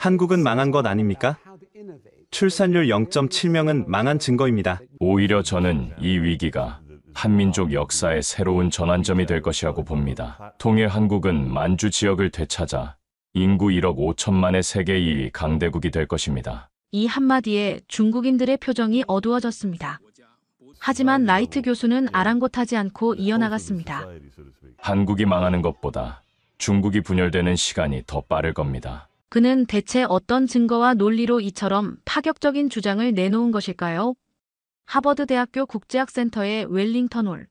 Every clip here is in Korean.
한국은 망한 것 아닙니까? 출산율 0.7명은 망한 증거입니다. 오히려 저는 이 위기가 한민족 역사의 새로운 전환점이 될 것이라고 봅니다. 통일 한국은 만주 지역을 되찾아 인구 1억 5천만의 세계 2위 강대국이 될 것입니다. 이 한마디에 중국인들의 표정이 어두워졌습니다. 하지만 라이트 교수는 아랑곳하지 않고 이어나갔습니다. 한국이 망하는 것보다 중국이 분열되는 시간이 더 빠를 겁니다. 그는 대체 어떤 증거와 논리로 이처럼 파격적인 주장을 내놓은 것일까요? 하버드 대학교 국제학센터의 웰링턴 홀.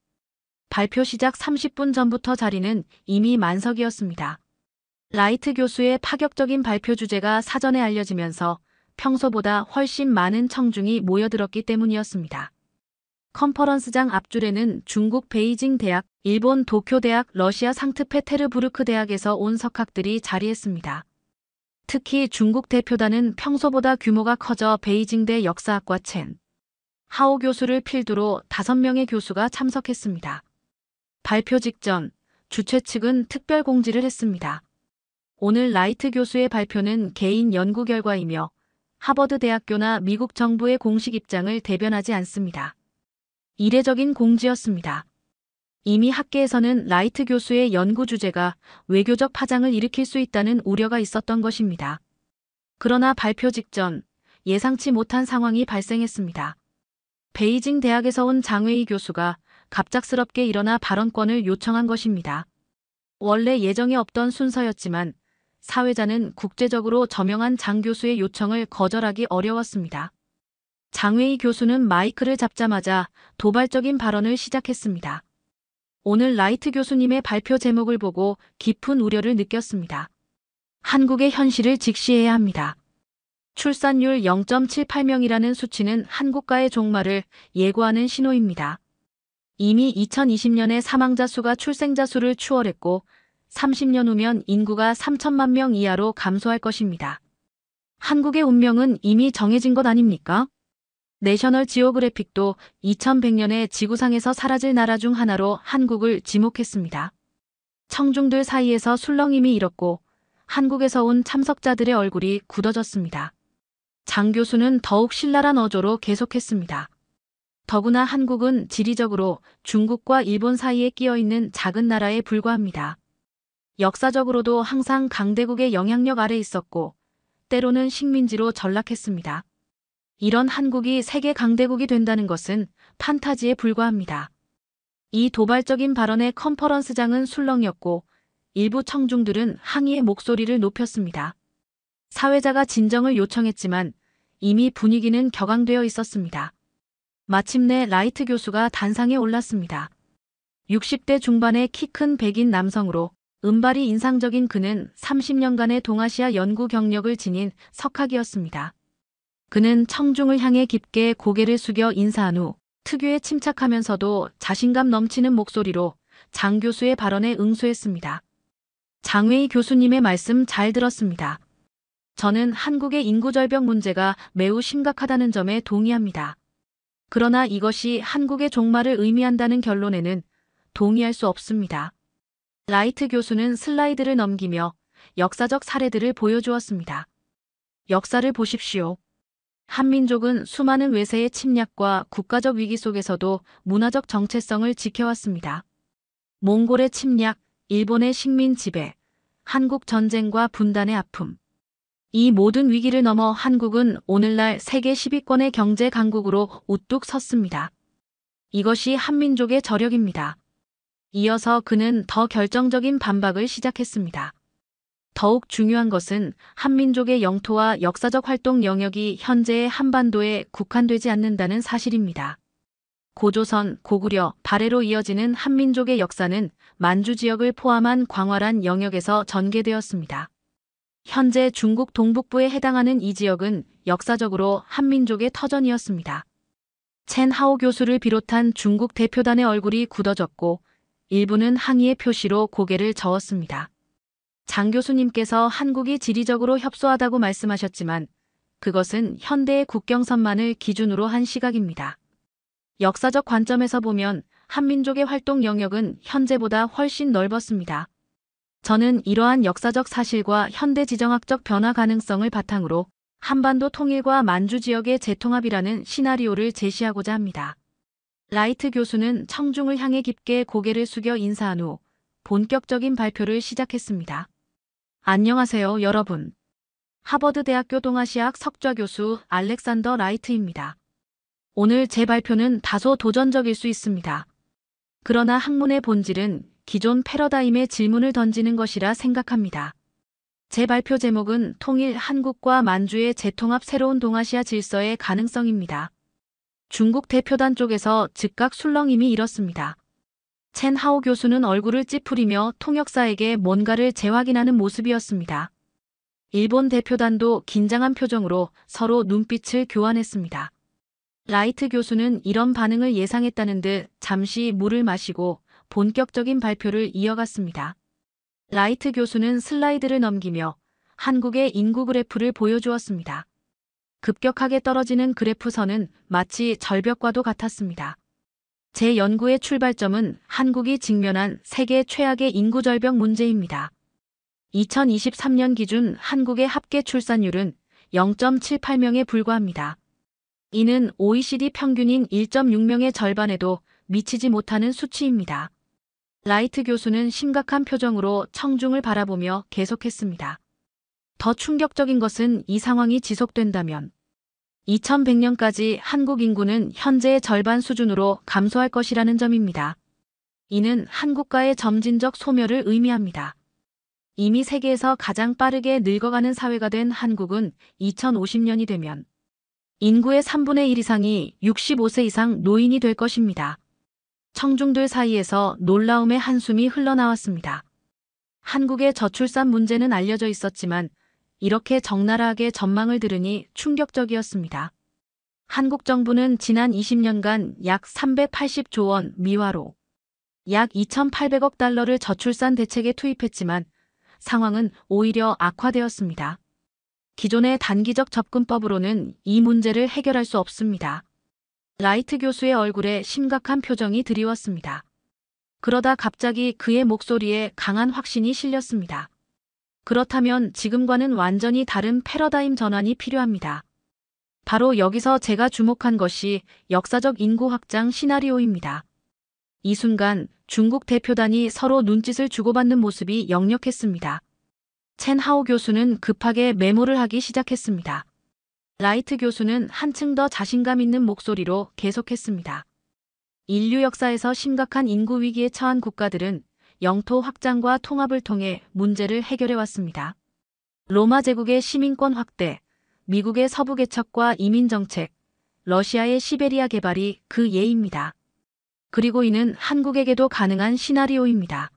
발표 시작 30분 전부터 자리는 이미 만석이었습니다. 라이트 교수의 파격적인 발표 주제가 사전에 알려지면서 평소보다 훨씬 많은 청중이 모여들었기 때문이었습니다. 컨퍼런스장 앞줄에는 중국 베이징 대학, 일본 도쿄 대학, 러시아 상트페테르부르크 대학에서 온 석학들이 자리했습니다. 특히 중국 대표단은 평소보다 규모가 커져 베이징대 역사학과 첸 하오 교수를 필두로 5명의 교수가 참석했습니다. 발표 직전 주최 측은 특별 공지를 했습니다. 오늘 라이트 교수의 발표는 개인 연구 결과이며 하버드 대학교나 미국 정부의 공식 입장을 대변하지 않습니다. 이례적인 공지였습니다. 이미 학계에서는 라이트 교수의 연구 주제가 외교적 파장을 일으킬 수 있다는 우려가 있었던 것입니다. 그러나 발표 직전 예상치 못한 상황이 발생했습니다. 베이징 대학에서 온 장웨이 교수가 갑작스럽게 일어나 발언권을 요청한 것입니다. 원래 예정에 없던 순서였지만 사회자는 국제적으로 저명한 장 교수의 요청을 거절하기 어려웠습니다. 장웨이 교수는 마이크를 잡자마자 도발적인 발언을 시작했습니다. 오늘 라이트 교수님의 발표 제목을 보고 깊은 우려를 느꼈습니다. 한국의 현실을 직시해야 합니다. 출산율 0.78명이라는 수치는 한국가의 종말을 예고하는 신호입니다. 이미 2020년에 사망자 수가 출생자 수를 추월했고 30년 후면 인구가 3천만 명 이하로 감소할 것입니다. 한국의 운명은 이미 정해진 것 아닙니까? 내셔널 지오그래픽도 2100년에 지구상에서 사라질 나라 중 하나로 한국을 지목했습니다. 청중들 사이에서 술렁임이 일었고 한국에서 온 참석자들의 얼굴이 굳어졌습니다. 장 교수는 더욱 신랄한 어조로 계속했습니다. 더구나 한국은 지리적으로 중국과 일본 사이에 끼어있는 작은 나라에 불과합니다. 역사적으로도 항상 강대국의 영향력 아래 있었고 때로는 식민지로 전락했습니다. 이런 한국이 세계 강대국이 된다는 것은 판타지에 불과합니다. 이 도발적인 발언에 컨퍼런스장은 술렁였고 일부 청중들은 항의의 목소리를 높였습니다. 사회자가 진정을 요청했지만 이미 분위기는 격앙되어 있었습니다. 마침내 라이트 교수가 단상에 올랐습니다. 60대 중반의 키 큰 백인 남성으로 은발이 인상적인 그는 30년간의 동아시아 연구 경력을 지닌 석학이었습니다. 그는 청중을 향해 깊게 고개를 숙여 인사한 후 특유의 침착하면서도 자신감 넘치는 목소리로 장 교수의 발언에 응수했습니다. 장웨이 교수님의 말씀 잘 들었습니다. 저는 한국의 인구 절벽 문제가 매우 심각하다는 점에 동의합니다. 그러나 이것이 한국의 종말을 의미한다는 결론에는 동의할 수 없습니다. 라이트 교수는 슬라이드를 넘기며 역사적 사례들을 보여주었습니다. 역사를 보십시오. 한민족은 수많은 외세의 침략과 국가적 위기 속에서도 문화적 정체성을 지켜왔습니다. 몽골의 침략, 일본의 식민 지배, 한국 전쟁과 분단의 아픔. 이 모든 위기를 넘어 한국은 오늘날 세계 10위권의 경제 강국으로 우뚝 섰습니다. 이것이 한민족의 저력입니다. 이어서 그는 더 결정적인 반박을 시작했습니다. 더욱 중요한 것은 한민족의 영토와 역사적 활동 영역이 현재의 한반도에 국한되지 않는다는 사실입니다. 고조선, 고구려, 발해로 이어지는 한민족의 역사는 만주 지역을 포함한 광활한 영역에서 전개되었습니다. 현재 중국 동북부에 해당하는 이 지역은 역사적으로 한민족의 터전이었습니다. 첸 하오 교수를 비롯한 중국 대표단의 얼굴이 굳어졌고 일부는 항의의 표시로 고개를 저었습니다. 장 교수님께서 한국이 지리적으로 협소하다고 말씀하셨지만 그것은 현대의 국경선만을 기준으로 한 시각입니다. 역사적 관점에서 보면 한민족의 활동 영역은 현재보다 훨씬 넓었습니다. 저는 이러한 역사적 사실과 현대 지정학적 변화 가능성을 바탕으로 한반도 통일과 만주 지역의 재통합이라는 시나리오를 제시하고자 합니다. 라이트 교수는 청중을 향해 깊게 고개를 숙여 인사한 후 본격적인 발표를 시작했습니다. 안녕하세요, 여러분. 하버드대학교 동아시아학 석좌 교수 알렉산더 라이트입니다. 오늘 제 발표는 다소 도전적일 수 있습니다. 그러나 학문의 본질은 기존 패러다임의 질문을 던지는 것이라 생각합니다. 제 발표 제목은 통일 한국과 만주의 재통합 새로운 동아시아 질서의 가능성입니다. 중국 대표단 쪽에서 즉각 술렁임이 일었습니다. 첸 하오 교수는 얼굴을 찌푸리며 통역사에게 뭔가를 재확인하는 모습이었습니다. 일본 대표단도 긴장한 표정으로 서로 눈빛을 교환했습니다. 라이트 교수는 이런 반응을 예상했다는 듯 잠시 물을 마시고 본격적인 발표를 이어갔습니다. 라이트 교수는 슬라이드를 넘기며 한국의 인구 그래프를 보여주었습니다. 급격하게 떨어지는 그래프선은 마치 절벽과도 같았습니다. 제 연구의 출발점은 한국이 직면한 세계 최악의 인구 절벽 문제입니다. 2023년 기준 한국의 합계 출산율은 0.78명에 불과합니다. 이는 OECD 평균인 1.6명의 절반에도 미치지 못하는 수치입니다. 라이트 교수는 심각한 표정으로 청중을 바라보며 계속했습니다. 더 충격적인 것은 이 상황이 지속된다면 2100년까지 한국 인구는 현재의 절반 수준으로 감소할 것이라는 점입니다. 이는 한국가의 점진적 소멸을 의미합니다. 이미 세계에서 가장 빠르게 늙어가는 사회가 된 한국은 2050년이 되면 인구의 3분의 1 이상이 65세 이상 노인이 될 것입니다. 청중들 사이에서 놀라움의 한숨이 흘러나왔습니다. 한국의 저출산 문제는 알려져 있었지만 이렇게 적나라하게 전망을 들으니 충격적이었습니다. 한국 정부는 지난 20년간 약 380조 원 미화로 약 2,800억 달러를 저출산 대책에 투입했지만 상황은 오히려 악화되었습니다. 기존의 단기적 접근법으로는 이 문제를 해결할 수 없습니다. 라이트 교수의 얼굴에 심각한 표정이 드리웠습니다. 그러다 갑자기 그의 목소리에 강한 확신이 실렸습니다. 그렇다면 지금과는 완전히 다른 패러다임 전환이 필요합니다. 바로 여기서 제가 주목한 것이 역사적 인구 확장 시나리오입니다. 이 순간 중국 대표단이 서로 눈짓을 주고받는 모습이 역력했습니다. 첸 하오 교수는 급하게 메모를 하기 시작했습니다. 라이트 교수는 한층 더 자신감 있는 목소리로 계속했습니다. 인류 역사에서 심각한 인구 위기에 처한 국가들은 영토 확장과 통합을 통해 문제를 해결해왔습니다. 로마 제국의 시민권 확대, 미국의 서부 개척과 이민 정책, 러시아의 시베리아 개발이 그 예입니다. 그리고 이는 한국에게도 가능한 시나리오입니다.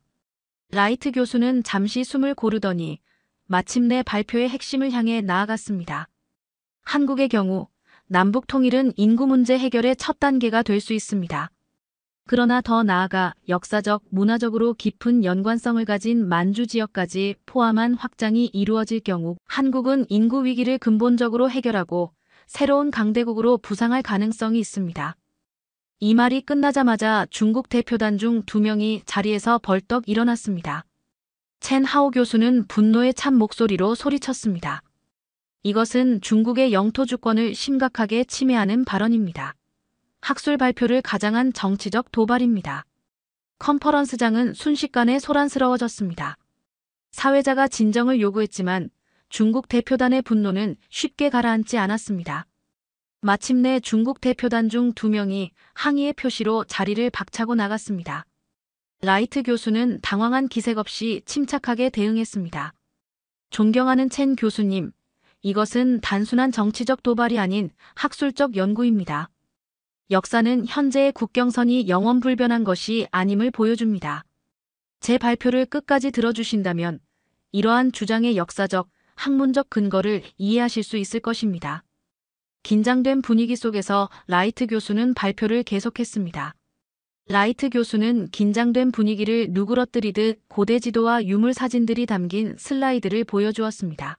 라이트 교수는 잠시 숨을 고르더니 마침내 발표의 핵심을 향해 나아갔습니다. 한국의 경우 남북 통일은 인구 문제 해결의 첫 단계가 될 수 있습니다. 그러나 더 나아가 역사적, 문화적으로 깊은 연관성을 가진 만주 지역까지 포함한 확장이 이루어질 경우 한국은 인구 위기를 근본적으로 해결하고 새로운 강대국으로 부상할 가능성이 있습니다. 이 말이 끝나자마자 중국 대표단 중 2명이 자리에서 벌떡 일어났습니다. 첸 하오 교수는 분노에 찬 목소리로 소리쳤습니다. 이것은 중국의 영토 주권을 심각하게 침해하는 발언입니다. 학술 발표를 가장한 정치적 도발입니다. 컨퍼런스장은 순식간에 소란스러워졌습니다. 사회자가 진정을 요구했지만 중국 대표단의 분노는 쉽게 가라앉지 않았습니다. 마침내 중국 대표단 중 2명이 항의의 표시로 자리를 박차고 나갔습니다. 라이트 교수는 당황한 기색 없이 침착하게 대응했습니다. 존경하는 첸 교수님, 이것은 단순한 정치적 도발이 아닌 학술적 연구입니다. 역사는 현재의 국경선이 영원 불변한 것이 아님을 보여줍니다. 제 발표를 끝까지 들어주신다면 이러한 주장의 역사적, 학문적 근거를 이해하실 수 있을 것입니다. 긴장된 분위기 속에서 라이트 교수는 발표를 계속했습니다. 라이트 교수는 긴장된 분위기를 누그러뜨리듯 고대 지도와 유물 사진들이 담긴 슬라이드를 보여주었습니다.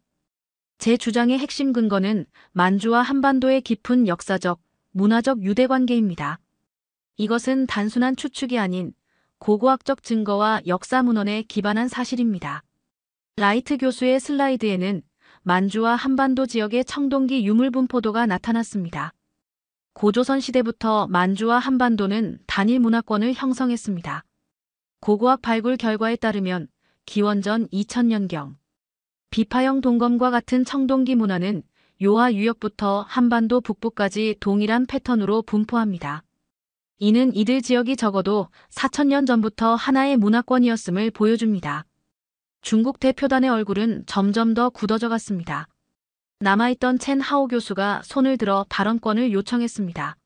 제 주장의 핵심 근거는 만주와 한반도의 깊은 역사적, 문화적 유대관계입니다. 이것은 단순한 추측이 아닌 고고학적 증거와 역사 문헌에 기반한 사실입니다. 라이트 교수의 슬라이드에는 만주와 한반도 지역의 청동기 유물 분포도가 나타났습니다. 고조선 시대부터 만주와 한반도는 단일 문화권을 형성했습니다. 고고학 발굴 결과에 따르면 기원전 2000년경 비파형 동검과 같은 청동기 문화는 요하 유역부터 한반도 북부까지 동일한 패턴으로 분포합니다. 이는 이들 지역이 적어도 4000년 전부터 하나의 문화권이었음을 보여줍니다. 중국 대표단의 얼굴은 점점 더 굳어져 갔습니다. 남아있던 첸 하오 교수가 손을 들어 발언권을 요청했습니다.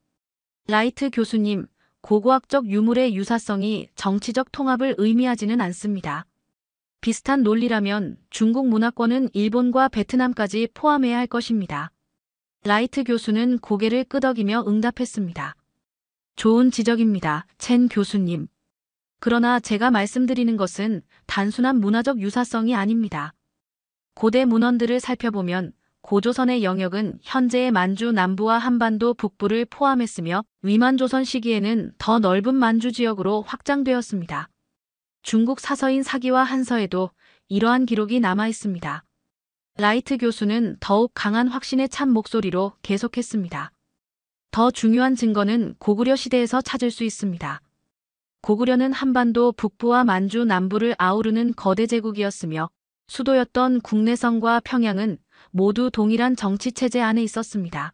라이트 교수님, 고고학적 유물의 유사성이 정치적 통합을 의미하지는 않습니다. 비슷한 논리라면 중국 문화권은 일본과 베트남까지 포함해야 할 것입니다. 라이트 교수는 고개를 끄덕이며 응답했습니다. 좋은 지적입니다, 첸 교수님. 그러나 제가 말씀드리는 것은 단순한 문화적 유사성이 아닙니다. 고대 문헌들을 살펴보면 고조선의 영역은 현재의 만주 남부와 한반도 북부를 포함했으며 위만조선 시기에는 더 넓은 만주 지역으로 확장되었습니다. 중국 사서인 사기와 한서에도 이러한 기록이 남아 있습니다. 라이트 교수는 더욱 강한 확신에 찬 목소리로 계속했습니다. 더 중요한 증거는 고구려 시대에서 찾을 수 있습니다. 고구려는 한반도 북부와 만주 남부를 아우르는 거대 제국이었으며 수도였던 국내성과 평양은 모두 동일한 정치체제 안에 있었습니다.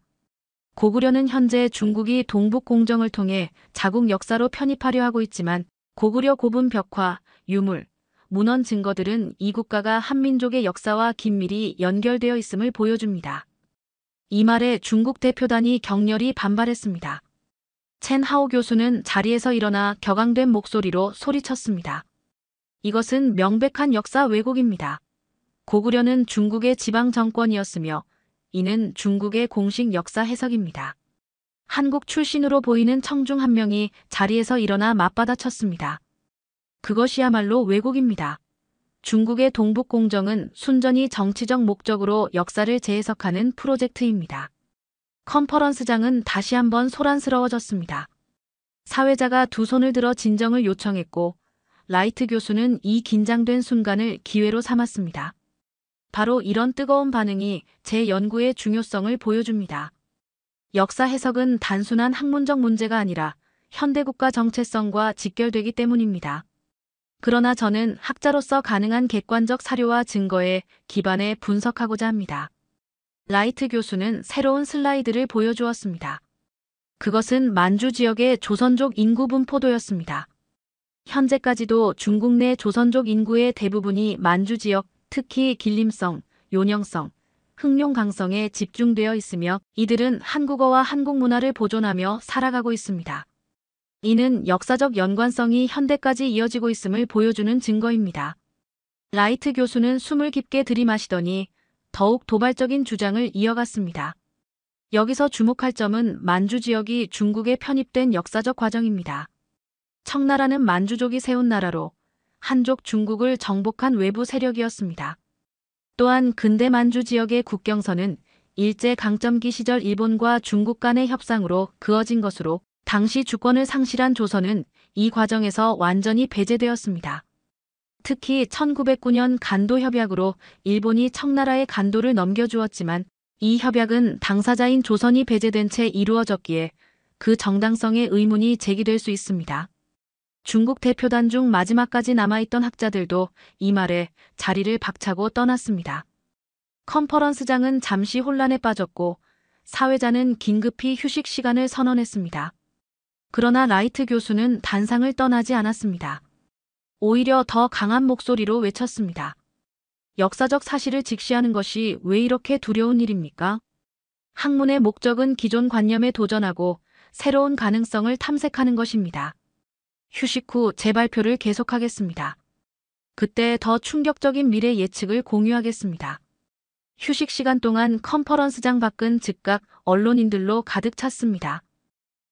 고구려는 현재 중국이 동북공정을 통해 자국 역사로 편입하려 하고 있지만 고구려 고분 벽화, 유물, 문헌 증거들은 이 국가가 한민족의 역사와 긴밀히 연결되어 있음을 보여줍니다. 이 말에 중국 대표단이 격렬히 반발했습니다. 첸 하오 교수는 자리에서 일어나 격앙된 목소리로 소리쳤습니다. 이것은 명백한 역사 왜곡입니다. 고구려는 중국의 지방 정권이었으며 이는 중국의 공식 역사 해석입니다. 한국 출신으로 보이는 청중 한 명이 자리에서 일어나 맞받아쳤습니다. 그것이야말로 왜곡입니다. 중국의 동북공정은 순전히 정치적 목적으로 역사를 재해석하는 프로젝트입니다. 컨퍼런스장은 다시 한번 소란스러워졌습니다. 사회자가 두 손을 들어 진정을 요청했고 라이트 교수는 이 긴장된 순간을 기회로 삼았습니다. 바로 이런 뜨거운 반응이 제 연구의 중요성을 보여줍니다. 역사 해석은 단순한 학문적 문제가 아니라 현대국가 정체성과 직결되기 때문입니다. 그러나 저는 학자로서 가능한 객관적 사료와 증거에 기반해 분석하고자 합니다. 라이트 교수는 새로운 슬라이드를 보여주었습니다. 그것은 만주 지역의 조선족 인구 분포도였습니다. 현재까지도 중국 내 조선족 인구의 대부분이 만주 지역, 특히 길림성, 요녕성, 흑룡강성에 집중되어 있으며 이들은 한국어와 한국 문화를 보존하며 살아가고 있습니다. 이는 역사적 연관성이 현대까지 이어지고 있음을 보여주는 증거입니다. 라이트 교수는 숨을 깊게 들이마시더니 더욱 도발적인 주장을 이어갔습니다. 여기서 주목할 점은 만주 지역이 중국에 편입된 역사적 과정입니다. 청나라는 만주족이 세운 나라로 한족 중국을 정복한 외부 세력이었습니다. 또한 근대 만주 지역의 국경선은 일제강점기 시절 일본과 중국 간의 협상으로 그어진 것으로 당시 주권을 상실한 조선은 이 과정에서 완전히 배제되었습니다. 특히 1909년 간도 협약으로 일본이 청나라의 간도를 넘겨주었지만 이 협약은 당사자인 조선이 배제된 채 이루어졌기에 그 정당성에 의문이 제기될 수 있습니다. 중국 대표단 중 마지막까지 남아있던 학자들도 이 말에 자리를 박차고 떠났습니다. 컨퍼런스장은 잠시 혼란에 빠졌고 사회자는 긴급히 휴식 시간을 선언했습니다. 그러나 라이트 교수는 단상을 떠나지 않았습니다. 오히려 더 강한 목소리로 외쳤습니다. 역사적 사실을 직시하는 것이 왜 이렇게 두려운 일입니까? 학문의 목적은 기존 관념에 도전하고 새로운 가능성을 탐색하는 것입니다. 휴식 후 재발표를 계속하겠습니다. 그때 더 충격적인 미래 예측을 공유하겠습니다. 휴식 시간 동안 컨퍼런스장 밖은 즉각 언론인들로 가득 찼습니다.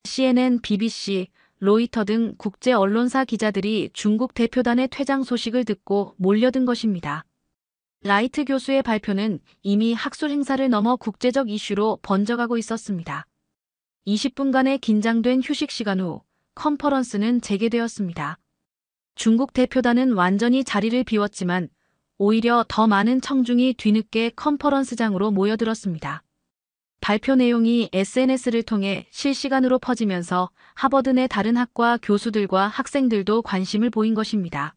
CNN, BBC, 로이터 등 국제 언론사 기자들이 중국 대표단의 퇴장 소식을 듣고 몰려든 것입니다. 라이트 교수의 발표는 이미 학술 행사를 넘어 국제적 이슈로 번져가고 있었습니다. 20분간의 긴장된 휴식 시간 후 컨퍼런스는 재개되었습니다. 중국 대표단은 완전히 자리를 비웠지만 오히려 더 많은 청중이 뒤늦게 컨퍼런스장으로 모여들었습니다. 발표 내용이 SNS를 통해 실시간으로 퍼지면서 하버드 내 다른 학과 교수들과 학생들도 관심을 보인 것입니다.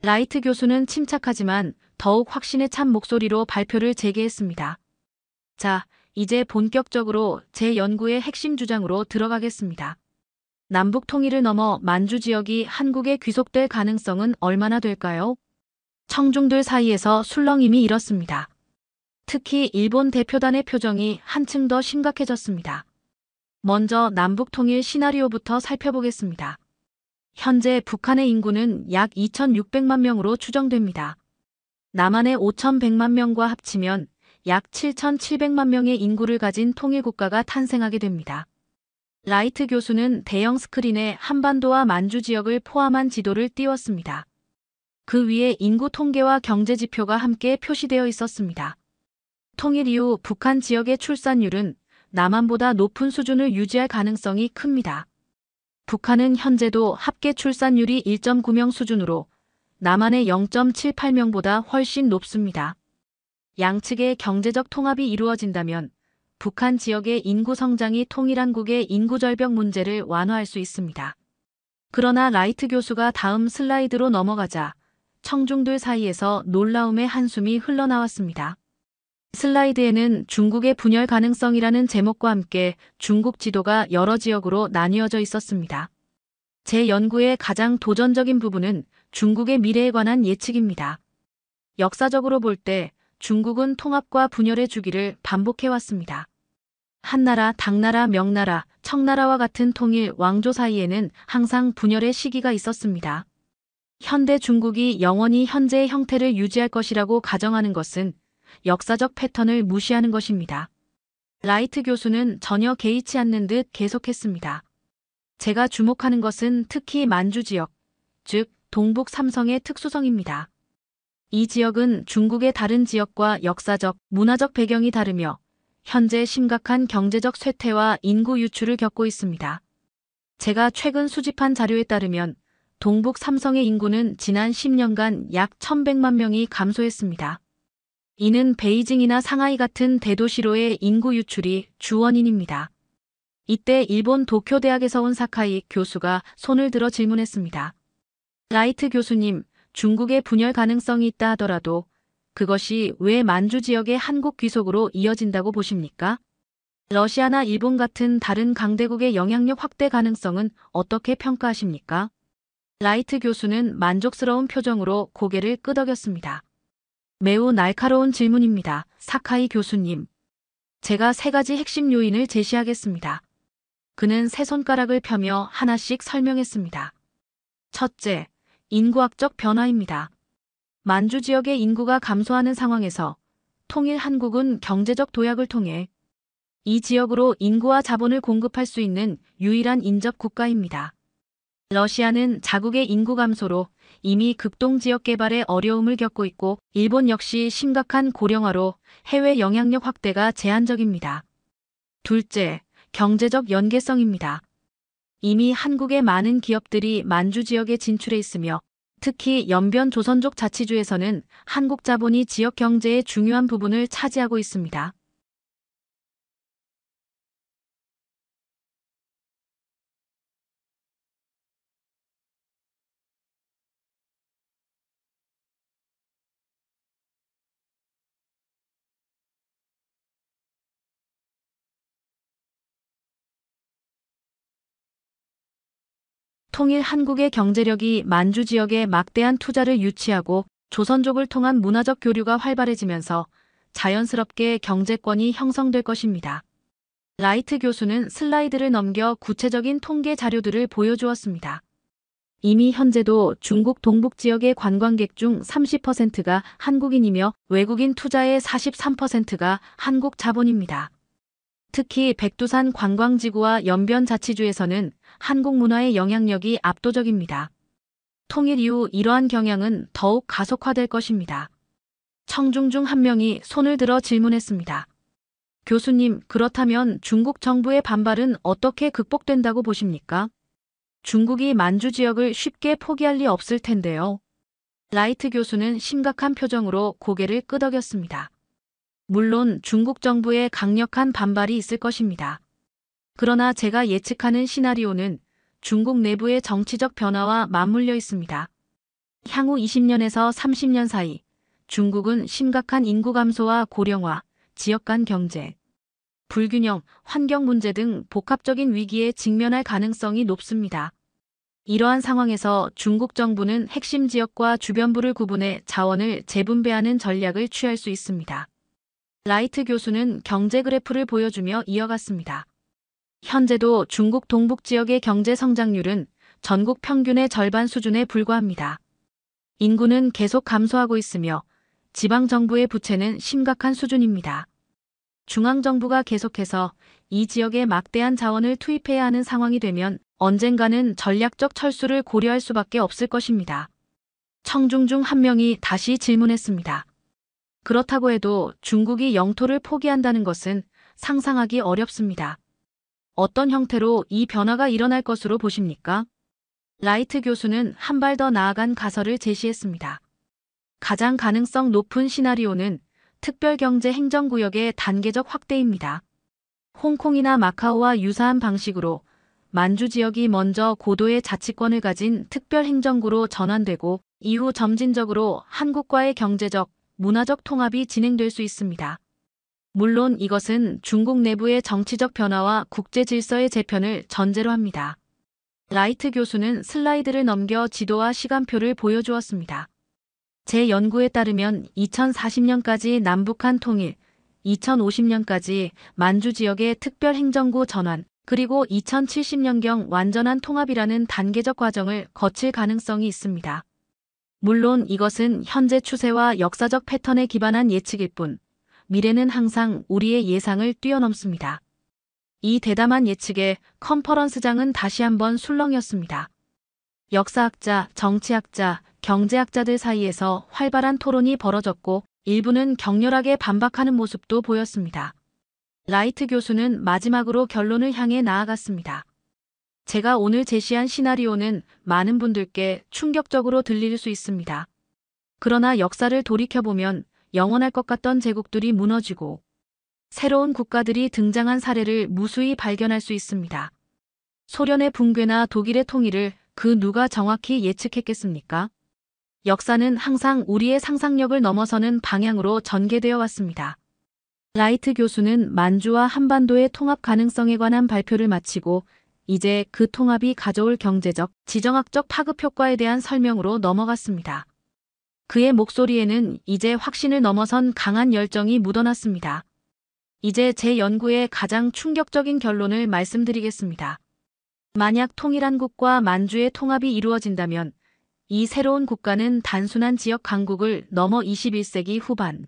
라이트 교수는 침착하지만 더욱 확신에 찬 목소리로 발표를 재개했습니다. 자, 이제 본격적으로 제 연구의 핵심 주장으로 들어가겠습니다. 남북 통일을 넘어 만주 지역이 한국에 귀속될 가능성은 얼마나 될까요? 청중들 사이에서 술렁임이 일었습니다. 특히 일본 대표단의 표정이 한층 더 심각해졌습니다. 먼저 남북 통일 시나리오부터 살펴보겠습니다. 현재 북한의 인구는 약 2,600만 명으로 추정됩니다. 남한의 5,100만 명과 합치면 약 7,700만 명의 인구를 가진 통일국가가 탄생하게 됩니다. 라이트 교수는 대형 스크린에 한반도와 만주 지역을 포함한 지도를 띄웠습니다. 그 위에 인구 통계와 경제 지표가 함께 표시되어 있었습니다. 통일 이후 북한 지역의 출산율은 남한보다 높은 수준을 유지할 가능성이 큽니다. 북한은 현재도 합계 출산율이 1.9명 수준으로 남한의 0.78명보다 훨씬 높습니다. 양측의 경제적 통합이 이루어진다면 북한 지역의 인구 성장이 통일한국의 인구 절벽 문제를 완화할 수 있습니다. 그러나 라이트 교수가 다음 슬라이드로 넘어가자 청중들 사이에서 놀라움의 한숨이 흘러나왔습니다. 슬라이드에는 중국의 분열 가능성이라는 제목과 함께 중국 지도가 여러 지역으로 나뉘어져 있었습니다. 제 연구의 가장 도전적인 부분은 중국의 미래에 관한 예측입니다. 역사적으로 볼 때 중국은 통합과 분열의 주기를 반복해왔습니다. 한나라, 당나라, 명나라, 청나라와 같은 통일 왕조 사이에는 항상 분열의 시기가 있었습니다. 현대 중국이 영원히 현재의 형태를 유지할 것이라고 가정하는 것은 역사적 패턴을 무시하는 것입니다. 라이트 교수는 전혀 개의치 않는 듯 계속했습니다. 제가 주목하는 것은 특히 만주 지역, 즉 동북 삼성의 특수성입니다. 이 지역은 중국의 다른 지역과 역사적, 문화적 배경이 다르며 현재 심각한 경제적 쇠퇴와 인구 유출을 겪고 있습니다. 제가 최근 수집한 자료에 따르면 동북 삼성의 인구는 지난 10년간 약 1,100만 명이 감소했습니다. 이는 베이징이나 상하이 같은 대도시로의 인구 유출이 주 원인입니다. 이때 일본 도쿄 대학에서 온 사카이 교수가 손을 들어 질문했습니다. 라이트 교수님, 중국의 분열 가능성이 있다 하더라도 그것이 왜 만주 지역의 한국 귀속으로 이어진다고 보십니까? 러시아나 일본 같은 다른 강대국의 영향력 확대 가능성은 어떻게 평가하십니까? 라이트 교수는 만족스러운 표정으로 고개를 끄덕였습니다. 매우 날카로운 질문입니다. 사카이 교수님. 제가 3가지 핵심 요인을 제시하겠습니다. 그는 세 손가락을 펴며 하나씩 설명했습니다. 첫째, 인구학적 변화입니다. 만주 지역의 인구가 감소하는 상황에서 통일 한국은 경제적 도약을 통해 이 지역으로 인구와 자본을 공급할 수 있는 유일한 인접 국가입니다. 러시아는 자국의 인구 감소로 이미 극동 지역 개발에 어려움을 겪고 있고 일본 역시 심각한 고령화로 해외 영향력 확대가 제한적입니다. 둘째, 경제적 연계성입니다. 이미 한국의 많은 기업들이 만주 지역에 진출해 있으며 특히 연변 조선족 자치주에서는 한국 자본이 지역 경제의 중요한 부분을 차지하고 있습니다. 통일 한국의 경제력이 만주 지역에 막대한 투자를 유치하고 조선족을 통한 문화적 교류가 활발해지면서 자연스럽게 경제권이 형성될 것입니다. 라이트 교수는 슬라이드를 넘겨 구체적인 통계 자료들을 보여주었습니다. 이미 현재도 중국 동북 지역의 관광객 중 30%가 한국인이며 외국인 투자의 43%가 한국 자본입니다. 특히 백두산 관광지구와 연변 자치주에서는 한국 문화의 영향력이 압도적입니다. 통일 이후 이러한 경향은 더욱 가속화될 것입니다. 청중 중 한 명이 손을 들어 질문했습니다. 교수님, 그렇다면 중국 정부의 반발은 어떻게 극복된다고 보십니까? 중국이 만주 지역을 쉽게 포기할 리 없을 텐데요. 라이트 교수는 심각한 표정으로 고개를 끄덕였습니다. 물론 중국 정부의 강력한 반발이 있을 것입니다. 그러나 제가 예측하는 시나리오는 중국 내부의 정치적 변화와 맞물려 있습니다. 향후 20년에서 30년 사이 중국은 심각한 인구 감소와 고령화, 지역 간 경제, 불균형, 환경 문제 등 복합적인 위기에 직면할 가능성이 높습니다. 이러한 상황에서 중국 정부는 핵심 지역과 주변부를 구분해 자원을 재분배하는 전략을 취할 수 있습니다. 라이트 교수는 경제 그래프를 보여주며 이어갔습니다. 현재도 중국 동북 지역의 경제 성장률은 전국 평균의 절반 수준에 불과합니다. 인구는 계속 감소하고 있으며 지방정부의 부채는 심각한 수준입니다. 중앙정부가 계속해서 이 지역에 막대한 자원을 투입해야 하는 상황이 되면 언젠가는 전략적 철수를 고려할 수밖에 없을 것입니다. 청중 중 한 명이 다시 질문했습니다. 그렇다고 해도 중국이 영토를 포기한다는 것은 상상하기 어렵습니다. 어떤 형태로 이 변화가 일어날 것으로 보십니까? 라이트 교수는 한 발 더 나아간 가설을 제시했습니다. 가장 가능성 높은 시나리오는 특별경제 행정구역의 단계적 확대입니다. 홍콩이나 마카오와 유사한 방식으로 만주 지역이 먼저 고도의 자치권을 가진 특별행정구로 전환되고 이후 점진적으로 한국과의 경제적, 문화적 통합이 진행될 수 있습니다. 물론 이것은 중국 내부의 정치적 변화와 국제 질서의 재편을 전제로 합니다. 라이트 교수는 슬라이드를 넘겨 지도와 시간표를 보여주었습니다. 제 연구에 따르면 2040년까지 남북한 통일, 2050년까지 만주 지역의 특별행정구 전환, 그리고 2070년경 완전한 통합이라는 단계적 과정을 거칠 가능성이 있습니다. 물론 이것은 현재 추세와 역사적 패턴에 기반한 예측일 뿐, 미래는 항상 우리의 예상을 뛰어넘습니다. 이 대담한 예측에 컨퍼런스장은 다시 한번 술렁였습니다. 역사학자, 정치학자, 경제학자들 사이에서 활발한 토론이 벌어졌고 일부는 격렬하게 반박하는 모습도 보였습니다. 라이트 교수는 마지막으로 결론을 향해 나아갔습니다. 제가 오늘 제시한 시나리오는 많은 분들께 충격적으로 들릴 수 있습니다. 그러나 역사를 돌이켜보면 영원할 것 같던 제국들이 무너지고 새로운 국가들이 등장한 사례를 무수히 발견할 수 있습니다. 소련의 붕괴나 독일의 통일을 그 누가 정확히 예측했겠습니까? 역사는 항상 우리의 상상력을 넘어서는 방향으로 전개되어 왔습니다. 라이트 교수는 만주와 한반도의 통합 가능성에 관한 발표를 마치고 이제 그 통합이 가져올 경제적, 지정학적 파급 효과에 대한 설명으로 넘어갔습니다. 그의 목소리에는 이제 확신을 넘어선 강한 열정이 묻어났습니다. 이제 제 연구의 가장 충격적인 결론을 말씀드리겠습니다. 만약 통일한국과 만주의 통합이 이루어진다면 이 새로운 국가는 단순한 지역 강국을 넘어 21세기 후반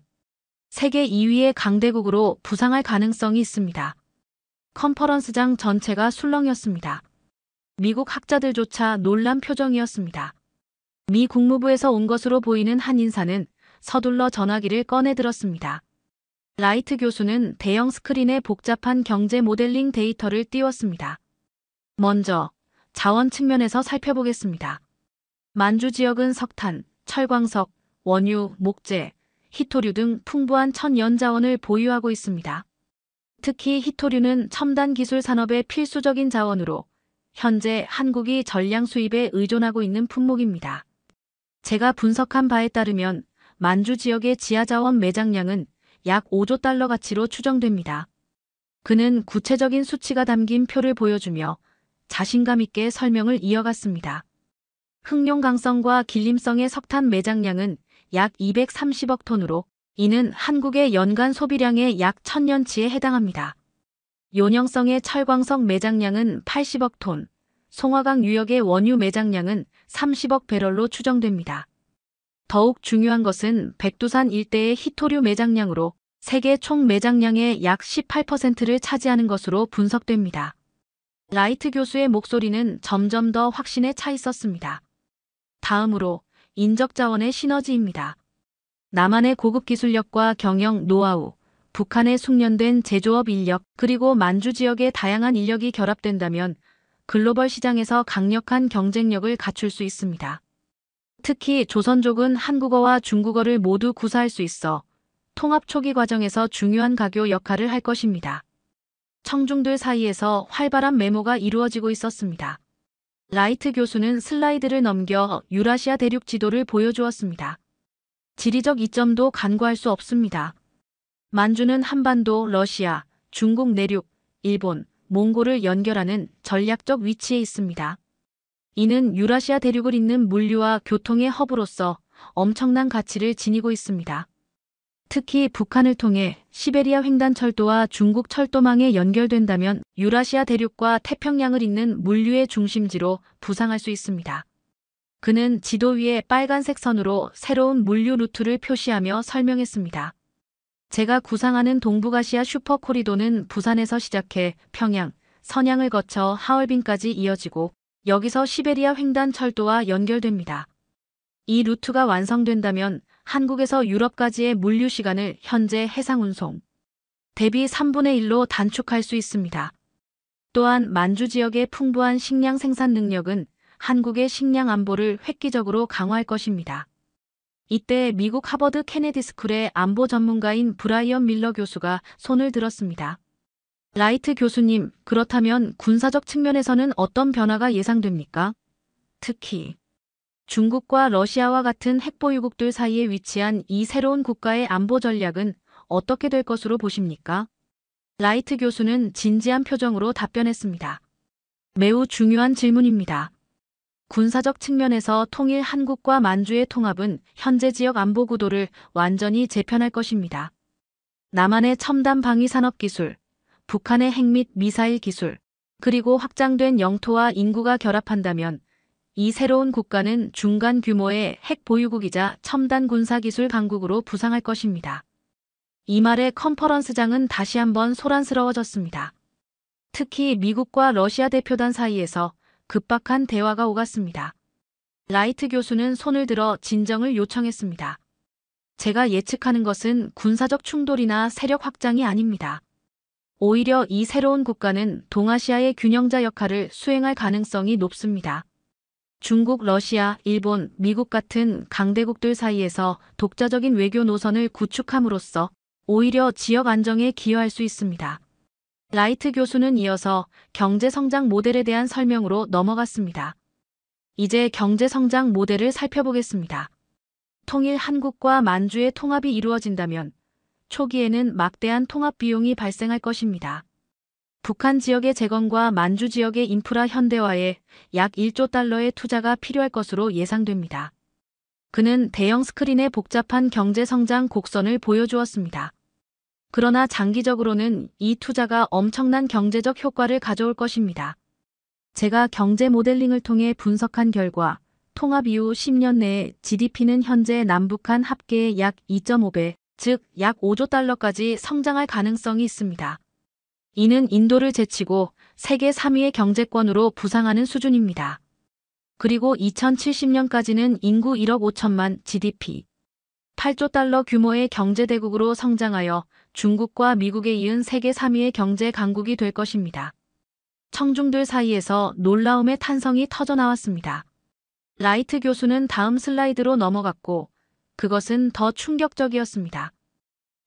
세계 2위의 강대국으로 부상할 가능성이 있습니다. 컨퍼런스장 전체가 술렁였습니다. 미국 학자들조차 놀란 표정이었습니다. 미 국무부에서 온 것으로 보이는 한 인사는 서둘러 전화기를 꺼내들었습니다. 라이트 교수는 대형 스크린에 복잡한 경제 모델링 데이터를 띄웠습니다. 먼저 자원 측면에서 살펴보겠습니다. 만주 지역은 석탄, 철광석, 원유, 목재, 히토류 등 풍부한 천연자원을 보유하고 있습니다. 특히 히토류는 첨단 기술 산업의 필수적인 자원으로 현재 한국이 전량 수입에 의존하고 있는 품목입니다. 제가 분석한 바에 따르면 만주 지역의 지하자원 매장량은 약 5조 달러 가치로 추정됩니다. 그는 구체적인 수치가 담긴 표를 보여주며 자신감 있게 설명을 이어갔습니다. 흑룡강성과 길림성의 석탄 매장량은 약 230억 톤으로 이는 한국의 연간 소비량의 약 1000년치에 해당합니다. 요령성의 철광석 매장량은 80억 톤, 송화강 유역의 원유 매장량은 30억 배럴로 추정됩니다. 더욱 중요한 것은 백두산 일대의 히토류 매장량으로 세계 총 매장량의 약 18%를 차지하는 것으로 분석됩니다. 라이트 교수의 목소리는 점점 더 확신에 차 있었습니다. 다음으로 인적자원의 시너지입니다. 남한의 고급 기술력과 경영 노하우, 북한의 숙련된 제조업 인력, 그리고 만주 지역의 다양한 인력이 결합된다면 글로벌 시장에서 강력한 경쟁력을 갖출 수 있습니다. 특히 조선족은 한국어와 중국어를 모두 구사할 수 있어 통합 초기 과정에서 중요한 가교 역할을 할 것입니다. 청중들 사이에서 활발한 메모가 이루어지고 있었습니다. 라이트 교수는 슬라이드를 넘겨 유라시아 대륙 지도를 보여주었습니다. 지리적 이점도 간과할 수 없습니다. 만주는 한반도, 러시아, 중국 내륙, 일본, 몽골을 연결하는 전략적 위치에 있습니다. 이는 유라시아 대륙을 잇는 물류와 교통의 허브로서 엄청난 가치를 지니고 있습니다. 특히 북한을 통해 시베리아 횡단철도와 중국 철도망에 연결된다면 유라시아 대륙과 태평양을 잇는 물류의 중심지로 부상할 수 있습니다. 그는 지도 위에 빨간색 선으로 새로운 물류 루트를 표시하며 설명했습니다. 제가 구상하는 동북아시아 슈퍼코리도는 부산에서 시작해 평양, 선양을 거쳐 하얼빈까지 이어지고 여기서 시베리아 횡단철도와 연결됩니다. 이 루트가 완성된다면 한국에서 유럽까지의 물류 시간을 현재 해상운송 대비 3분의 1로 단축할 수 있습니다. 또한 만주 지역의 풍부한 식량 생산 능력은 한국의 식량 안보를 획기적으로 강화할 것입니다. 이때 미국 하버드 케네디 스쿨의 안보 전문가인 브라이언 밀러 교수가 손을 들었습니다. 라이트 교수님, 그렇다면 군사적 측면에서는 어떤 변화가 예상됩니까? 특히 중국과 러시아와 같은 핵보유국들 사이에 위치한 이 새로운 국가의 안보 전략은 어떻게 될 것으로 보십니까? 라이트 교수는 진지한 표정으로 답변했습니다. 매우 중요한 질문입니다. 군사적 측면에서 통일 한국과 만주의 통합은 현재 지역 안보 구도를 완전히 재편할 것입니다. 남한의 첨단 방위 산업 기술, 북한의 핵 및 미사일 기술, 그리고 확장된 영토와 인구가 결합한다면 이 새로운 국가는 중간 규모의 핵 보유국이자 첨단 군사기술 강국으로 부상할 것입니다. 이 말에 컨퍼런스장은 다시 한번 소란스러워졌습니다. 특히 미국과 러시아 대표단 사이에서 급박한 대화가 오갔습니다. 라이트 교수는 손을 들어 진정을 요청했습니다. 제가 예측하는 것은 군사적 충돌이나 세력 확장이 아닙니다. 오히려 이 새로운 국가는 동아시아의 균형자 역할을 수행할 가능성이 높습니다. 중국, 러시아, 일본, 미국 같은 강대국들 사이에서 독자적인 외교 노선을 구축함으로써 오히려 지역 안정에 기여할 수 있습니다. 라이트 교수는 이어서 경제성장 모델에 대한 설명으로 넘어갔습니다. 이제 경제성장 모델을 살펴보겠습니다. 통일 한국과 만주의 통합이 이루어진다면 초기에는 막대한 통합 비용이 발생할 것입니다. 북한 지역의 재건과 만주 지역의 인프라 현대화에 약 1조 달러의 투자가 필요할 것으로 예상됩니다. 그는 대형 스크린의 복잡한 경제성장 곡선을 보여주었습니다. 그러나 장기적으로는 이 투자가 엄청난 경제적 효과를 가져올 것입니다. 제가 경제 모델링을 통해 분석한 결과 통합 이후 10년 내에 GDP는 현재 남북한 합계의 약 2.5배, 즉 약 5조 달러까지 성장할 가능성이 있습니다. 이는 인도를 제치고 세계 3위의 경제권으로 부상하는 수준입니다. 그리고 2070년까지는 인구 1억 5천만 GDP, 8조 달러 규모의 경제대국으로 성장하여 중국과 미국에 이은 세계 3위의 경제 강국이 될 것입니다. 청중들 사이에서 놀라움의 탄성이 터져나왔습니다. 라이트 교수는 다음 슬라이드로 넘어갔고 그것은 더 충격적이었습니다.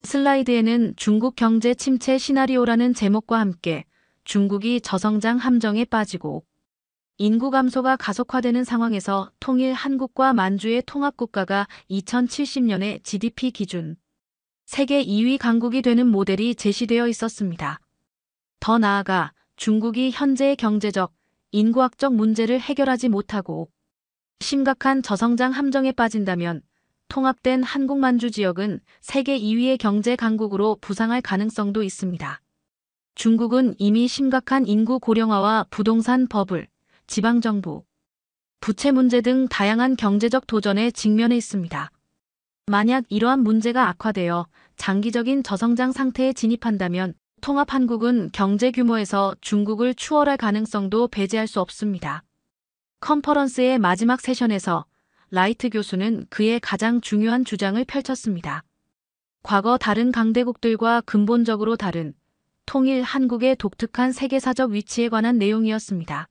슬라이드에는 중국 경제 침체 시나리오라는 제목과 함께 중국이 저성장 함정에 빠지고 인구 감소가 가속화되는 상황에서 통일 한국과 만주의 통합국가가 2070년의 GDP 기준 세계 2위 강국이 되는 모델이 제시되어 있었습니다. 더 나아가 중국이 현재의 경제적, 인구학적 문제를 해결하지 못하고 심각한 저성장 함정에 빠진다면 통합된 한국-만주 지역은 세계 2위의 경제 강국으로 부상할 가능성도 있습니다. 중국은 이미 심각한 인구 고령화와 부동산 버블, 지방정부, 부채 문제 등 다양한 경제적 도전에 직면해 있습니다. 만약 이러한 문제가 악화되어 장기적인 저성장 상태에 진입한다면 통합 한국은 경제 규모에서 중국을 추월할 가능성도 배제할 수 없습니다. 컨퍼런스의 마지막 세션에서 라이트 교수는 그의 가장 중요한 주장을 펼쳤습니다. 과거 다른 강대국들과 근본적으로 다른 통일 한국의 독특한 세계사적 위치에 관한 내용이었습니다.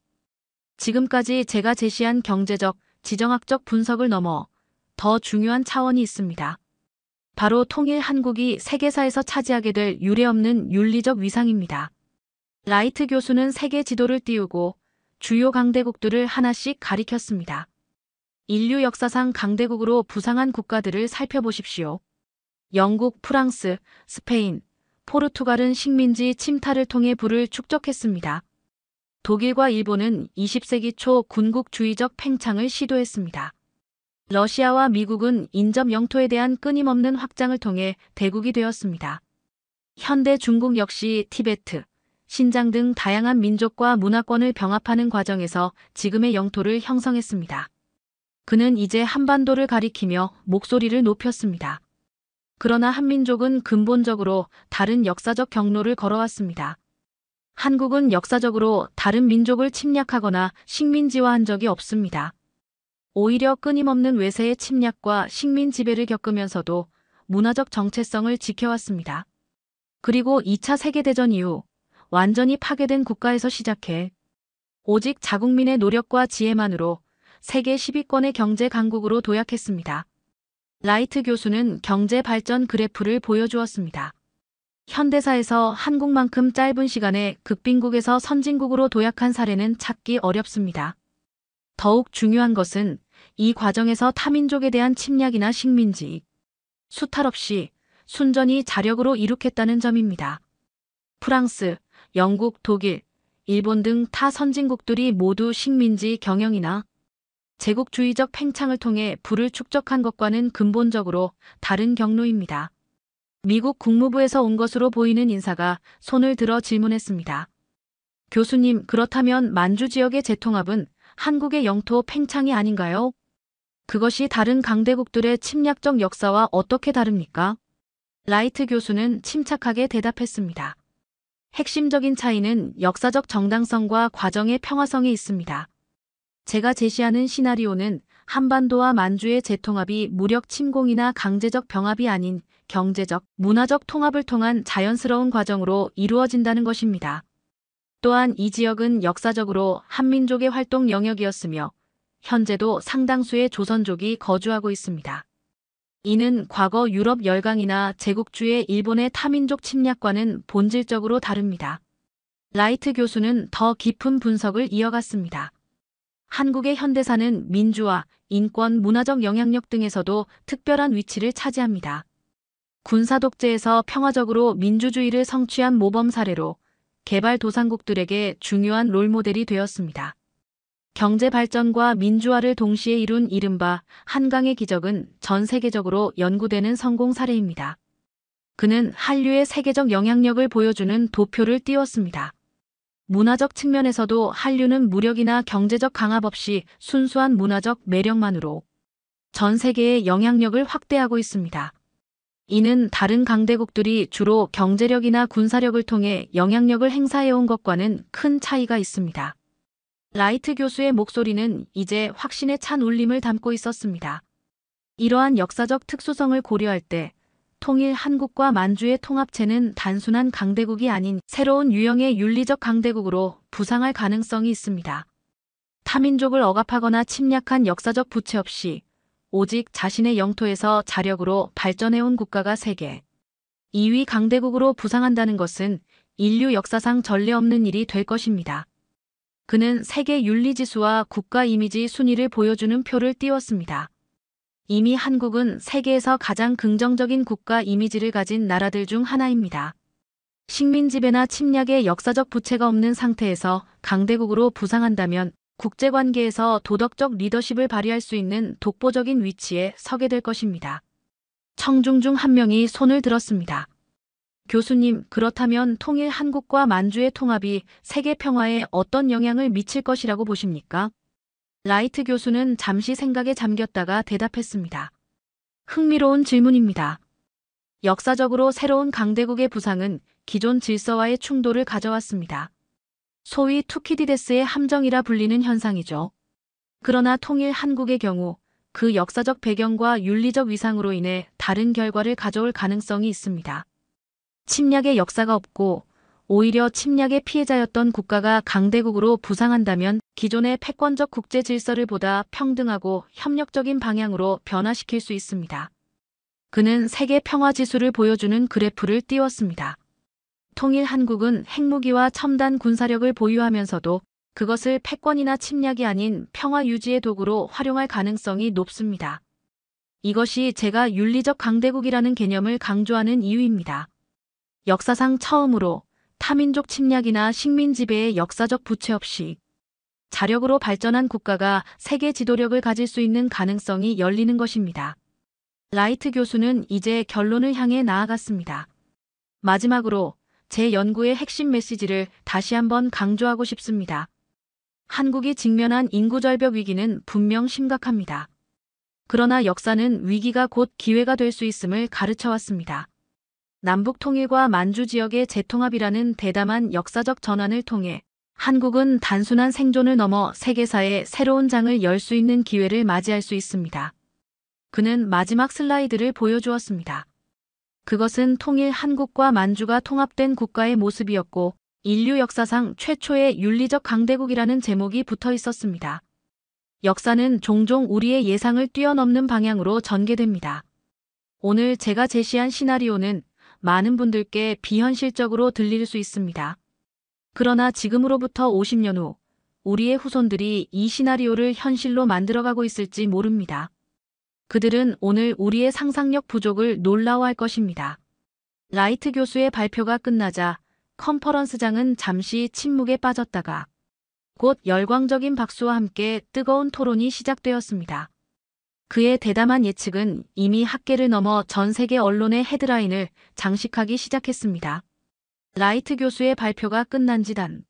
지금까지 제가 제시한 경제적, 지정학적 분석을 넘어 더 중요한 차원이 있습니다. 바로 통일 한국이 세계사에서 차지하게 될 유례없는 윤리적 위상입니다. 라이트 교수는 세계 지도를 띄우고 주요 강대국들을 하나씩 가리켰습니다. 인류 역사상 강대국으로 부상한 국가들을 살펴보십시오. 영국, 프랑스, 스페인, 포르투갈은 식민지 침탈을 통해 부를 축적했습니다. 독일과 일본은 20세기 초 군국주의적 팽창을 시도했습니다. 러시아와 미국은 인접 영토에 대한 끊임없는 확장을 통해 대국이 되었습니다. 현대 중국 역시 티베트, 신장 등 다양한 민족과 문화권을 병합하는 과정에서 지금의 영토를 형성했습니다. 그는 이제 한반도를 가리키며 목소리를 높였습니다. 그러나 한민족은 근본적으로 다른 역사적 경로를 걸어왔습니다. 한국은 역사적으로 다른 민족을 침략하거나 식민지화한 적이 없습니다. 오히려 끊임없는 외세의 침략과 식민 지배를 겪으면서도 문화적 정체성을 지켜왔습니다. 그리고 2차 세계대전 이후 완전히 파괴된 국가에서 시작해 오직 자국민의 노력과 지혜만으로 세계 10위권의 경제 강국으로 도약했습니다. 라이트 교수는 경제 발전 그래프를 보여주었습니다. 현대사에서 한국만큼 짧은 시간에 극빈국에서 선진국으로 도약한 사례는 찾기 어렵습니다. 더욱 중요한 것은 이 과정에서 타민족에 대한 침략이나 식민지, 수탈 없이 순전히 자력으로 이룩했다는 점입니다. 프랑스, 영국, 독일, 일본 등 타 선진국들이 모두 식민지 경영이나 제국주의적 팽창을 통해 부를 축적한 것과는 근본적으로 다른 경로입니다. 미국 국무부에서 온 것으로 보이는 인사가 손을 들어 질문했습니다. 교수님, 그렇다면 만주 지역의 재통합은 한국의 영토 팽창이 아닌가요? 그것이 다른 강대국들의 침략적 역사와 어떻게 다릅니까? 라이트 교수는 침착하게 대답했습니다. 핵심적인 차이는 역사적 정당성과 과정의 평화성에 있습니다. 제가 제시하는 시나리오는 한반도와 만주의 재통합이 무력 침공이나 강제적 병합이 아닌 경제적, 문화적 통합을 통한 자연스러운 과정으로 이루어진다는 것입니다. 또한 이 지역은 역사적으로 한민족의 활동 영역이었으며 현재도 상당수의 조선족이 거주하고 있습니다. 이는 과거 유럽 열강이나 제국주의 일본의 타민족 침략과는 본질적으로 다릅니다. 라이트 교수는 더 깊은 분석을 이어갔습니다. 한국의 현대사는 민주화, 인권, 문화적 영향력 등에서도 특별한 위치를 차지합니다. 군사 독재에서 평화적으로 민주주의를 성취한 모범 사례로 개발도상국들에게 중요한 롤모델이 되었습니다. 경제 발전과 민주화를 동시에 이룬 이른바 한강의 기적은 전 세계적으로 연구되는 성공 사례입니다. 그는 한류의 세계적 영향력을 보여주는 도표를 띄웠습니다. 문화적 측면에서도 한류는 무력이나 경제적 강압 없이 순수한 문화적 매력만으로 전 세계의 영향력을 확대하고 있습니다. 이는 다른 강대국들이 주로 경제력이나 군사력을 통해 영향력을 행사해온 것과는 큰 차이가 있습니다. 라이트 교수의 목소리는 이제 확신에 찬 울림을 담고 있었습니다. 이러한 역사적 특수성을 고려할 때 통일 한국과 만주의 통합체는 단순한 강대국이 아닌 새로운 유형의 윤리적 강대국으로 부상할 가능성이 있습니다. 타민족을 억압하거나 침략한 역사적 부채 없이 오직 자신의 영토에서 자력으로 발전해온 국가가 세계 2위 강대국으로 부상한다는 것은 인류 역사상 전례 없는 일이 될 것입니다. 그는 세계 윤리지수와 국가 이미지 순위를 보여주는 표를 띄웠습니다. 이미 한국은 세계에서 가장 긍정적인 국가 이미지를 가진 나라들 중 하나입니다. 식민 지배나 침략의 역사적 부채가 없는 상태에서 강대국으로 부상한다면 국제관계에서 도덕적 리더십을 발휘할 수 있는 독보적인 위치에 서게 될 것입니다. 청중 중 한 명이 손을 들었습니다. 교수님, 그렇다면 통일 한국과 만주의 통합이 세계 평화에 어떤 영향을 미칠 것이라고 보십니까? 라이트 교수는 잠시 생각에 잠겼다가 대답했습니다. 흥미로운 질문입니다. 역사적으로 새로운 강대국의 부상은 기존 질서와의 충돌을 가져왔습니다. 소위 투키디데스의 함정이라 불리는 현상이죠. 그러나 통일 한국의 경우 그 역사적 배경과 윤리적 위상으로 인해 다른 결과를 가져올 가능성이 있습니다. 침략의 역사가 없고 오히려 침략의 피해자였던 국가가 강대국으로 부상한다면 기존의 패권적 국제 질서를 보다 평등하고 협력적인 방향으로 변화시킬 수 있습니다. 그는 세계 평화 지수를 보여주는 그래프를 띄웠습니다. 통일 한국은 핵무기와 첨단 군사력을 보유하면서도 그것을 패권이나 침략이 아닌 평화 유지의 도구로 활용할 가능성이 높습니다. 이것이 제가 윤리적 강대국이라는 개념을 강조하는 이유입니다. 역사상 처음으로 타민족 침략이나 식민 지배의 역사적 부채 없이 자력으로 발전한 국가가 세계 지도력을 가질 수 있는 가능성이 열리는 것입니다. 라이트 교수는 이제 결론을 향해 나아갔습니다. 마지막으로 제 연구의 핵심 메시지를 다시 한번 강조하고 싶습니다. 한국이 직면한 인구절벽 위기는 분명 심각합니다. 그러나 역사는 위기가 곧 기회가 될 수 있음을 가르쳐왔습니다. 남북 통일과 만주 지역의 재통합이라는 대담한 역사적 전환을 통해 한국은 단순한 생존을 넘어 세계사의 새로운 장을 열 수 있는 기회를 맞이할 수 있습니다. 그는 마지막 슬라이드를 보여주었습니다. 그것은 통일 한국과 만주가 통합된 국가의 모습이었고 인류 역사상 최초의 윤리적 강대국이라는 제목이 붙어 있었습니다. 역사는 종종 우리의 예상을 뛰어넘는 방향으로 전개됩니다. 오늘 제가 제시한 시나리오는 많은 분들께 비현실적으로 들릴 수 있습니다. 그러나 지금으로부터 50년 후 우리의 후손들이 이 시나리오를 현실로 만들어가고 있을지 모릅니다. 그들은 오늘 우리의 상상력 부족을 놀라워할 것입니다. 라이트 교수의 발표가 끝나자 컨퍼런스장은 잠시 침묵에 빠졌다가 곧 열광적인 박수와 함께 뜨거운 토론이 시작되었습니다. 그의 대담한 예측은 이미 학계를 넘어 전 세계 언론의 헤드라인을 장식하기 시작했습니다. 라이트 교수의 발표가 끝난 지 단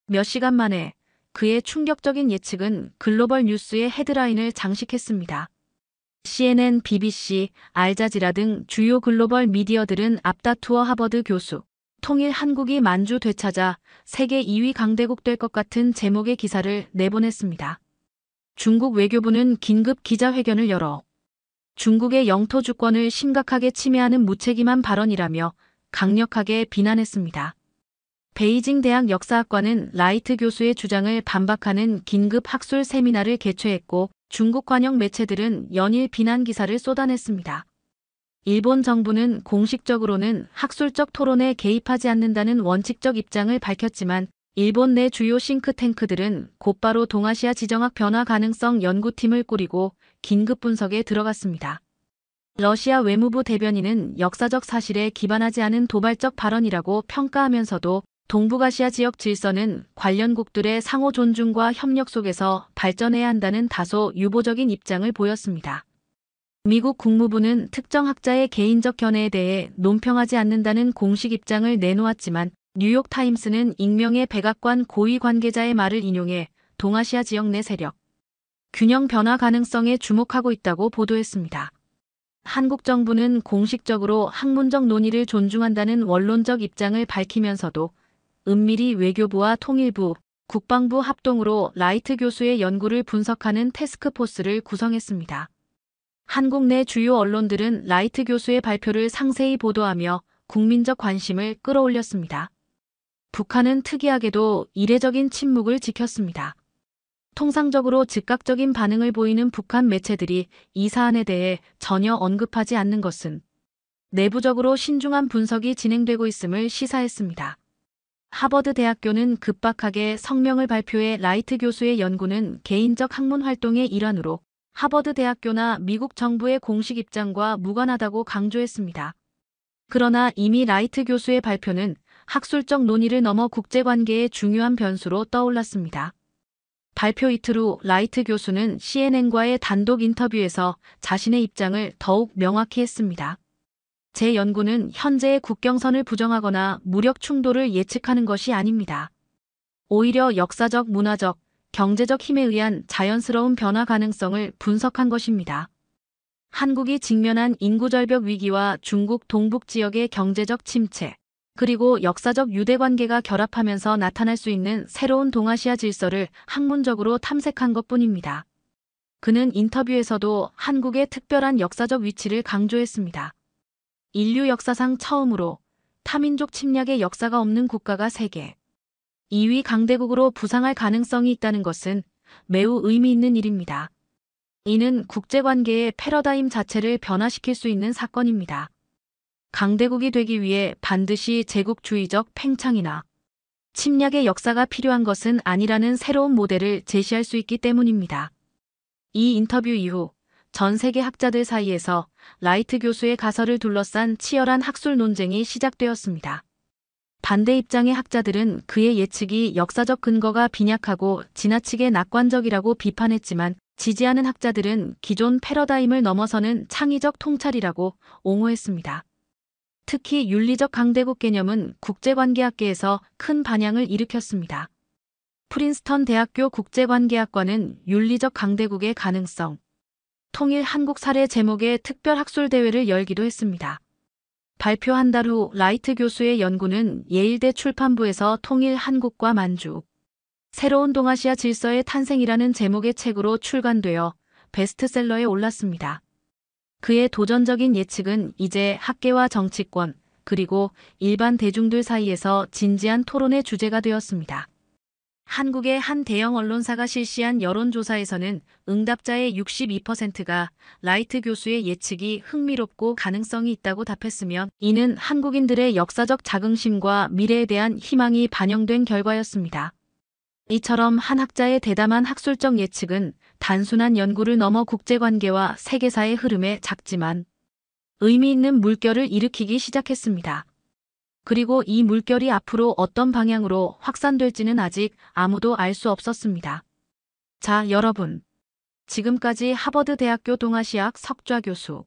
몇 시간 만에 그의 충격적인 예측은 글로벌 뉴스의 헤드라인을 장식했습니다. CNN, BBC, 알자지라 등 주요 글로벌 미디어들은 앞다투어 하버드 교수, 통일 한국이 만주 되찾아 세계 2위 강대국 될 것 같은 제목의 기사를 내보냈습니다. 중국 외교부는 긴급 기자회견을 열어 중국의 영토 주권을 심각하게 침해하는 무책임한 발언이라며 강력하게 비난했습니다. 베이징 대학 역사학과는 라이트 교수의 주장을 반박하는 긴급 학술 세미나를 개최했고 중국 관영 매체들은 연일 비난 기사를 쏟아냈습니다. 일본 정부는 공식적으로는 학술적 토론에 개입하지 않는다는 원칙적 입장을 밝혔지만 일본 내 주요 싱크탱크들은 곧바로 동아시아 지정학 변화 가능성 연구팀을 꾸리고 긴급 분석에 들어갔습니다. 러시아 외무부 대변인은 역사적 사실에 기반하지 않은 도발적 발언이라고 평가하면서도 동북아시아 지역 질서는 관련국들의 상호 존중과 협력 속에서 발전해야 한다는 다소 유보적인 입장을 보였습니다. 미국 국무부는 특정 학자의 개인적 견해에 대해 논평하지 않는다는 공식 입장을 내놓았지만 뉴욕타임스는 익명의 백악관 고위 관계자의 말을 인용해 동아시아 지역 내 세력 균형 변화 가능성에 주목하고 있다고 보도했습니다. 한국 정부는 공식적으로 학문적 논의를 존중한다는 원론적 입장을 밝히면서도 은밀히 외교부와 통일부, 국방부 합동으로 라이트 교수의 연구를 분석하는 태스크포스를 구성했습니다. 한국 내 주요 언론들은 라이트 교수의 발표를 상세히 보도하며 국민적 관심을 끌어올렸습니다. 북한은 특이하게도 이례적인 침묵을 지켰습니다. 통상적으로 즉각적인 반응을 보이는 북한 매체들이 이 사안에 대해 전혀 언급하지 않는 것은 내부적으로 신중한 분석이 진행되고 있음을 시사했습니다. 하버드 대학교는 급박하게 성명을 발표해 라이트 교수의 연구는 개인적 학문 활동의 일환으로 하버드 대학교나 미국 정부의 공식 입장과 무관하다고 강조했습니다. 그러나 이미 라이트 교수의 발표는 학술적 논의를 넘어 국제관계의 중요한 변수로 떠올랐습니다. 발표 이틀 후 라이트 교수는 CNN과의 단독 인터뷰에서 자신의 입장을 더욱 명확히 했습니다. 제 연구는 현재의 국경선을 부정하거나 무력 충돌을 예측하는 것이 아닙니다. 오히려 역사적, 문화적, 경제적 힘에 의한 자연스러운 변화 가능성을 분석한 것입니다. 한국이 직면한 인구절벽 위기와 중국 동북 지역의 경제적 침체, 그리고 역사적 유대관계가 결합하면서 나타날 수 있는 새로운 동아시아 질서를 학문적으로 탐색한 것뿐입니다. 그는 인터뷰에서도 한국의 특별한 역사적 위치를 강조했습니다. 인류 역사상 처음으로 타민족 침략의 역사가 없는 국가가 3개. 2위 강대국으로 부상할 가능성이 있다는 것은 매우 의미 있는 일입니다. 이는 국제관계의 패러다임 자체를 변화시킬 수 있는 사건입니다. 강대국이 되기 위해 반드시 제국주의적 팽창이나 침략의 역사가 필요한 것은 아니라는 새로운 모델을 제시할 수 있기 때문입니다. 이 인터뷰 이후 전 세계 학자들 사이에서 라이트 교수의 가설을 둘러싼 치열한 학술 논쟁이 시작되었습니다. 반대 입장의 학자들은 그의 예측이 역사적 근거가 빈약하고 지나치게 낙관적이라고 비판했지만, 지지하는 학자들은 기존 패러다임을 넘어서는 창의적 통찰이라고 옹호했습니다. 특히 윤리적 강대국 개념은 국제관계학계에서 큰 반향을 일으켰습니다. 프린스턴 대학교 국제관계학과는 윤리적 강대국의 가능성, 통일 한국 사례 제목의 특별 학술 대회를 열기도 했습니다. 발표 한 달 후 라이트 교수의 연구는 예일대 출판부에서 통일 한국과 만주, 새로운 동아시아 질서의 탄생이라는 제목의 책으로 출간되어 베스트셀러에 올랐습니다. 그의 도전적인 예측은 이제 학계와 정치권, 그리고 일반 대중들 사이에서 진지한 토론의 주제가 되었습니다. 한국의 한 대형 언론사가 실시한 여론조사에서는 응답자의 62%가 라이트 교수의 예측이 흥미롭고 가능성이 있다고 답했으며, 이는 한국인들의 역사적 자긍심과 미래에 대한 희망이 반영된 결과였습니다. 이처럼 한 학자의 대담한 학술적 예측은 단순한 연구를 넘어 국제관계와 세계사의 흐름에 작지만 의미 있는 물결을 일으키기 시작했습니다. 그리고 이 물결이 앞으로 어떤 방향으로 확산될지는 아직 아무도 알 수 없었습니다. 자, 여러분. 지금까지 하버드 대학교 동아시아학 석좌 교수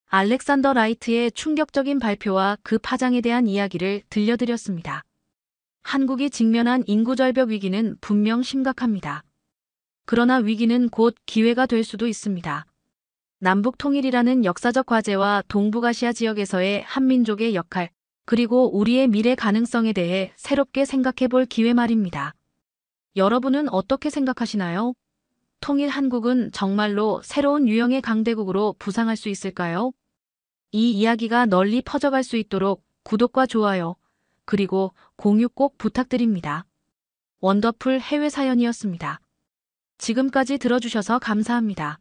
알렉산더 라이트의 충격적인 발표와 그 파장에 대한 이야기를 들려드렸습니다. 한국이 직면한 인구절벽 위기는 분명 심각합니다. 그러나 위기는 곧 기회가 될 수도 있습니다. 남북 통일이라는 역사적 과제와 동북아시아 지역에서의 한민족의 역할, 그리고 우리의 미래 가능성에 대해 새롭게 생각해 볼 기회 말입니다. 여러분은 어떻게 생각하시나요? 통일 한국은 정말로 새로운 유형의 강대국으로 부상할 수 있을까요? 이 이야기가 널리 퍼져갈 수 있도록 구독과 좋아요, 그리고 공유 꼭 부탁드립니다. 원더풀 해외 사연이었습니다. 지금까지 들어주셔서 감사합니다.